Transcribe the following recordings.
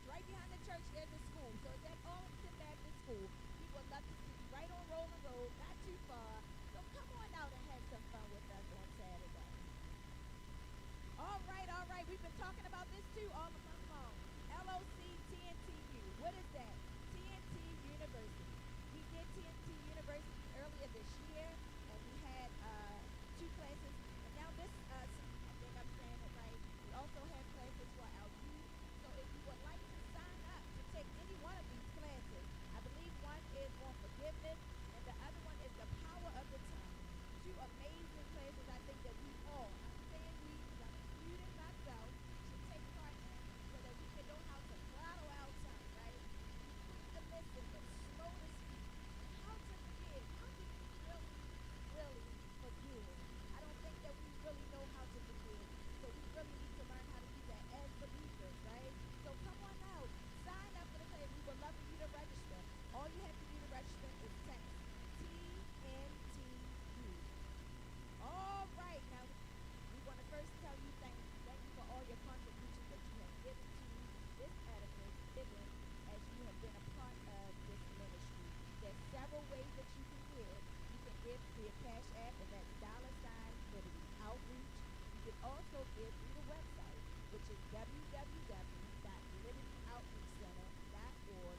Right behind the church, there's a school. So it's at Arlington Baptist School. We would love to see you right on Roland Road, not too far. So come on out and have some fun with us on Saturday. All right, all right. We've been talking about this too all month long. LOC TNTU. What is that? TNT University. We did TNT University earlier this year, and we had two classes. And now this, I think I'm saying it right. We also have classes for our youth. So if you would like to sign up to take any one of these classes, I believe one is on forgiveness, and the other one is the power of the tongue. Two amazing classes I think that we all, and I'm saying we, because I'm including myself, should take part in so that we can know how to throttle our tongue, right? Be quick to listen, but slow to speak. And how to forgive. How do you really forgive? I don't think that we really know how to forgive. So we really need to learn how to do that as believers, right? So come on out. Sign up for the class. We would love for you to register. All you have to do to register is text TNTU. All right. Now, we want to first tell you thank you. Thank you for all your contributions that you have given to this edifice, given as you have been a part of this ministry. There's several ways that you can give. You can give via Cash App, and that's $Liberty Outreach. You can also give through the website, which is www.libertyoutreachcenter.org,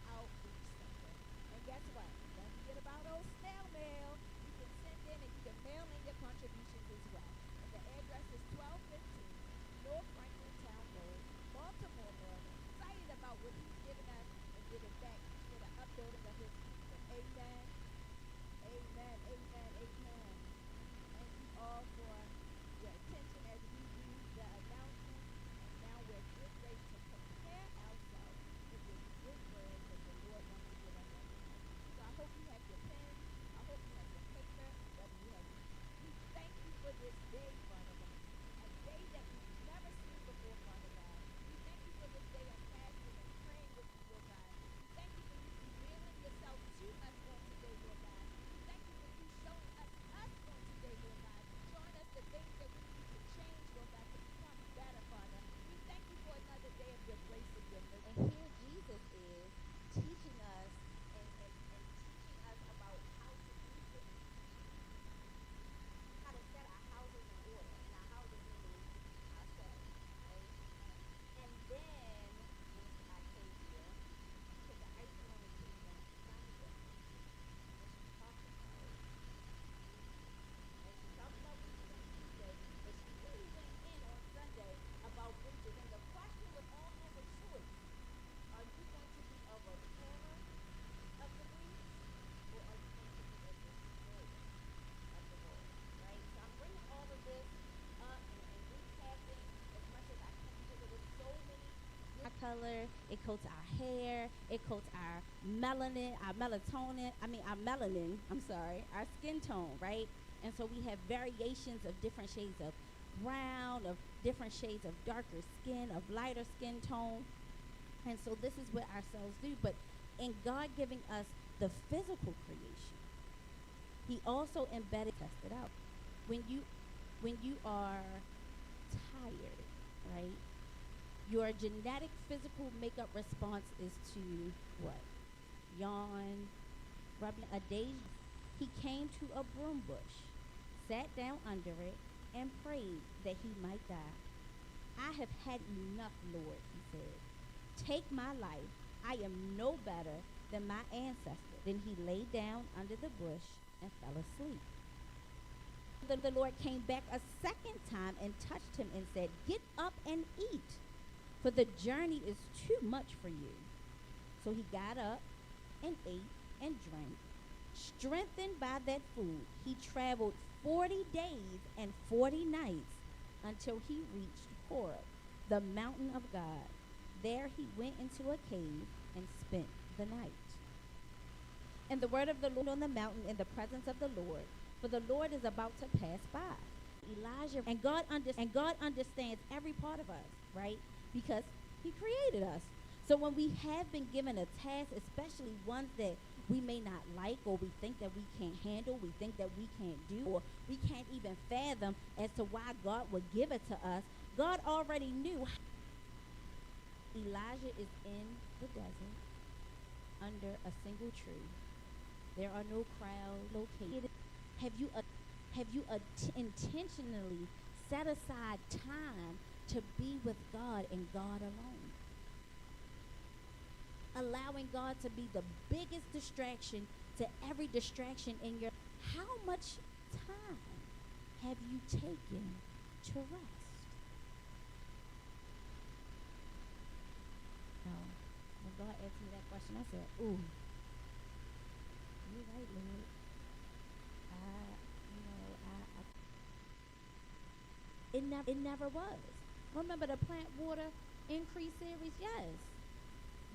Outreach Center. And guess what? Don't forget about old snail mail. You can send in and you can mail in your contributions as well. And the address is 1215 North Franklin Town Road, Baltimore, Maryland. Excited about what he's given us and giving back for the upbuilding of his kingdom. Amen. Amen. Amen. Amen. Thank you all for your attention as we do the announcement. And now we're getting ready to prepare ourselves for this good word that the Lord wants to give us on tonight. So I hope you have your pen. I hope you have your paper. Whether you have, we thank you for this day, Father God. A day that we've never seen before, Father God. We thank you for this day of fasting and praying with you, Lord God. We thank you for you revealing yourself to us on today, Lord God. We thank you for you showing us on today, Lord God. Showing us the things that we need to change, Lord God, to become better, Father. We thank you for another day of your grace and your mercy. And here Jesus is teaching us and teaching us about how to do things, how to set our houses in order. And our houses meaning ourselves, right? And then, Minister Octavia, put the icing on the cake on Sunday. And she talked about, and she talked about bridges on Tuesday, but she really went in on Sunday about bridges. And the question was all have a choice. Are you going to be a repairer of the breach, or are you going to be a destroyer of the wall, right? So I'm bringing all of this up and recapping as much as I can because there was so many our color, it coats our hair, it coats our melanin, our melatonin, our melanin, I'm sorry, our skin tone, right? And so we have variations of different shades of brown, of different shades of darker skin, of lighter skin tone. And so this is what our cells do. But in God giving us the physical creation, he also embedded, tested out. When you are tired, right? Your genetic physical makeup response is to what? Yawn, rubbing a day. He came to a broom bush, sat down under it, and prayed that he might die. I have had enough, Lord, he said. Take my life. I am no better than my ancestors. Then he lay down under the bush and fell asleep. The Lord came back a second time and touched him and said, get up and eat, for the journey is too much for you. So he got up and ate and drank. Strengthened by that food, he traveled 40 days and 40 nights until he reached Horeb, the mountain of God. There he went into a cave and spent the night. And the word of the Lord on the mountain in the presence of the Lord, for the Lord is about to pass by. Elijah, and God understands every part of us, right? Because he created us. So when we have been given a task, especially ones that we may not like, or we think that we can't handle, we think that we can't do, or we can't even fathom as to why God would give it to us, God already knew. Elijah Elijah is in the desert under a single tree. There are no crowd located. Have you intentionally set aside time to be with God and God alone? Allowing God to be the biggest distraction to every distraction in your. How much time have you taken to rest? Now, when God asked me that question, I said, "Ooh, you're right, Lord. It never was. Remember the plant water increase series? Yes.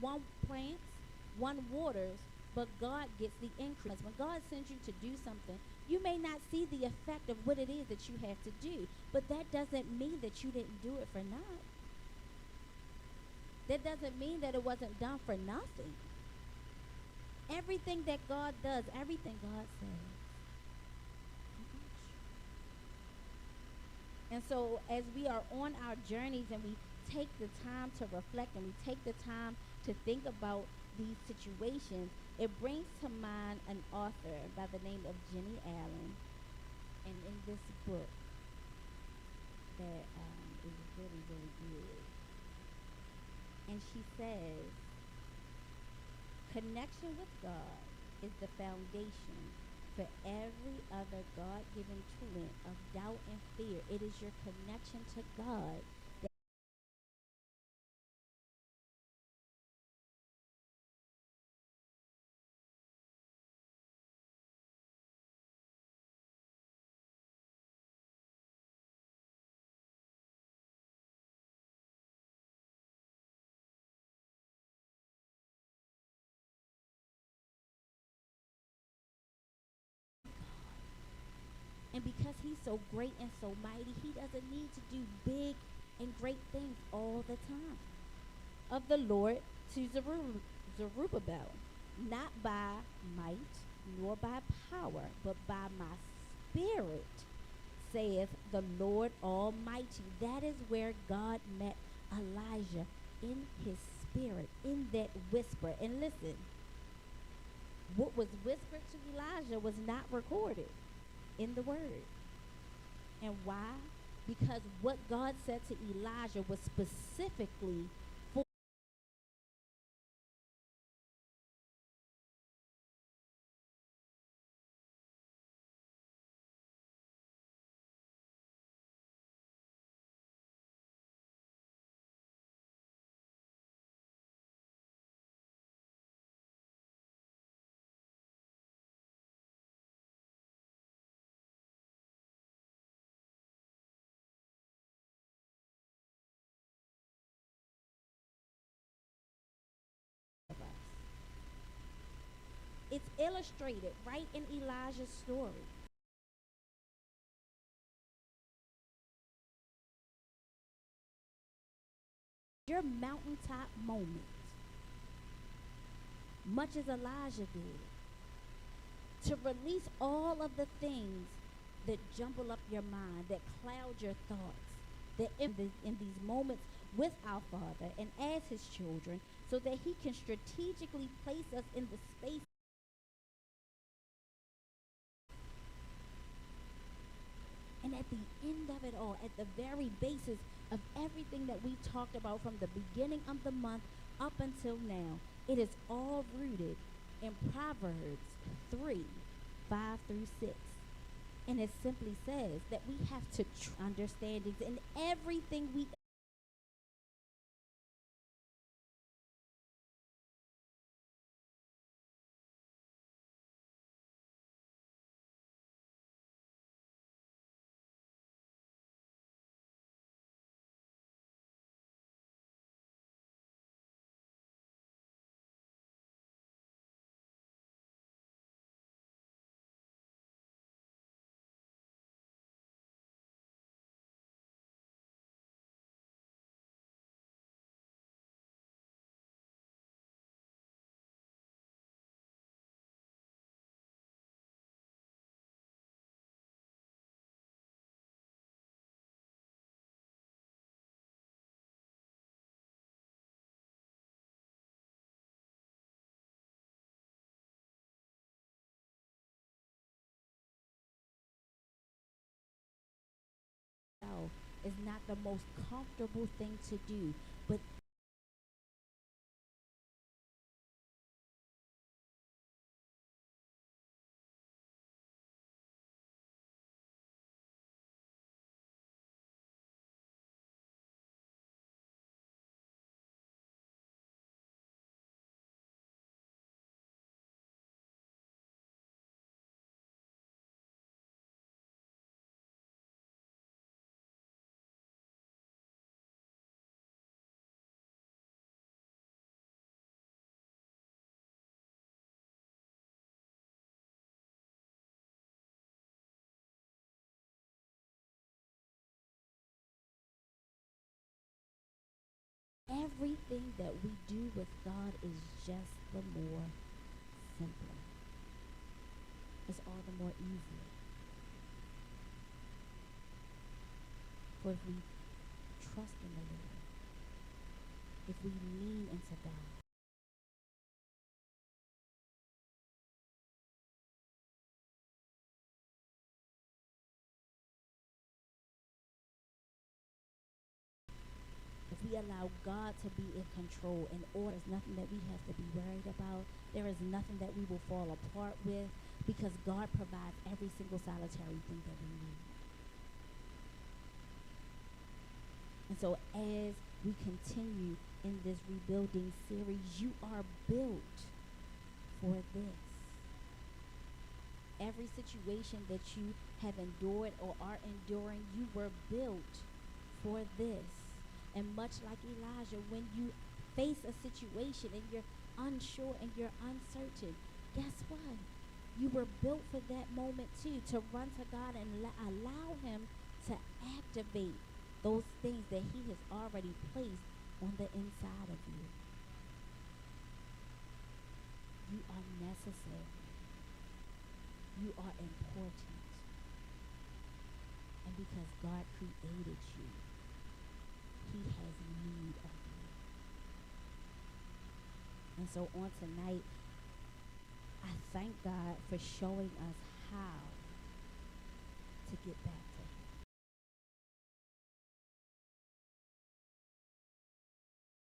One plants, one waters, but God gets the increase. When God sends you to do something, you may not see the effect of what it is that you have to do, but that doesn't mean that you didn't do it for naught. That doesn't mean that it wasn't done for nothing. Everything that God does, everything God says. And so as we are on our journeys and we take the time to reflect and we take the time to think about these situations, it brings to mind an author by the name of Jenny Allen. And in this book that is really, really good. And she says, connection with God is the foundation for every other God-given tooling of doubt and fear. It is your connection to God that and because he's so great and so mighty, he doesn't need to do big and great things all the time. Of the Lord to Zerubbabel, not by might nor by power, but by my spirit, saith the Lord Almighty. That is where God met Elijah, in his spirit, in that whisper. And listen, what was whispered to Elijah was not recorded in the word. And why? Because what God said to Elijah was specifically for us. It's illustrated right in Elijah's story. Your mountaintop moment, much as Elijah did, to release all of the things that jumble up your mind, that cloud your thoughts, that in these moments with our Father and as his children, so that he can strategically place us in the space. And at the end of it all, at the very basis of everything that we talked about from the beginning of the month up until now, it is all rooted in Proverbs 3:5-6. And it simply says that we have to understandings in everything we is not the most comfortable thing to do, but everything that we do with God is just the more simpler. It's all the more easier. For if we trust in the Lord, if we lean into God, if we allow God to be in control and order, there's nothing that we have to be worried about. There is nothing that we will fall apart with, because God provides every single solitary thing that we need. And so as we continue in this rebuilding series, you are built for this. Every situation that you have endured or are enduring, you were built for this. And much like Elijah, when you face a situation and you're unsure and you're uncertain, guess what? You were built for that moment too, to run to God and allow him to activate those things that he has already placed on the inside of you. You are necessary. You are important. And because God created you, he has need of you. And so on tonight, I thank God for showing us how to get back